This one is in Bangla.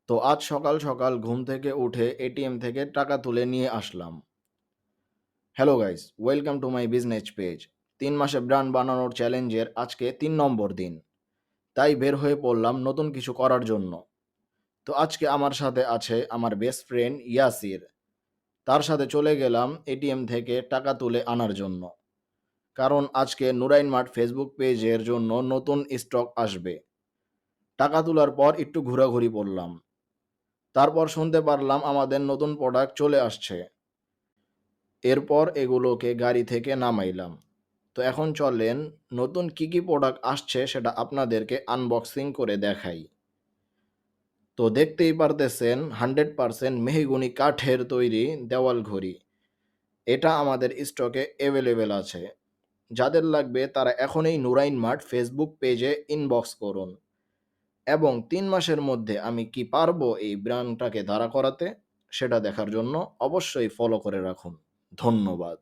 তো আজ সকাল সকাল ঘুম থেকে উঠে এটিএম থেকে টাকা তুলে নিয়ে আসলাম। Hello guys, welcome to my business page. 3 মাসে ব্র্যান্ড বানানোর চ্যালেঞ্জের আজকে 3 নম্বর দিন। তাই বের হয়ে পড়লাম নতুন কিছু করার জন্য। তো আজকে আমার সাথে আছে আমার বেস্ট ফ্রেন্ড ইয়াসির। তার সাথে চলে গেলাম এটিএম থেকে টাকা তুলে আনার জন্য। কারণ আজকে নুরাইন মার্ট ফেসবুক পেজের জন্য নতুন স্টক আসবে। টাকা তোলার পর একটু ঘোরাঘুরি করলাম। তারপর শুনতে পারলাম আমাদের নতুন প্রোডাক্ট চলে আসছে। এরপর এগুলোকে গাড়ি থেকে নামাইলাম। তো এখন চলেন নতুন কি কি প্রোডাক্ট আসছে সেটা আপনাদেরকে আনবক্সিং করে দেখাই। তো দেখতেই পারতেছেন 100% মেহগনি কাঠের তৈরি দেওয়াল ঘড়ি। এটা আমাদের স্টকে অ্যাভেলেবেল আছে। যাদের লাগবে তারা এখনই নুরাইন মার্ট ফেসবুক পেজে ইনবক্স করুন। এবং 3 মাসের মধ্যে আমি কি পারবো এই ব্র্যান্ডটাকে দাঁড়া করাতে সেটা দেখার জন্য অবশ্যই ফলো করে রাখুন। ধন্যবাদ।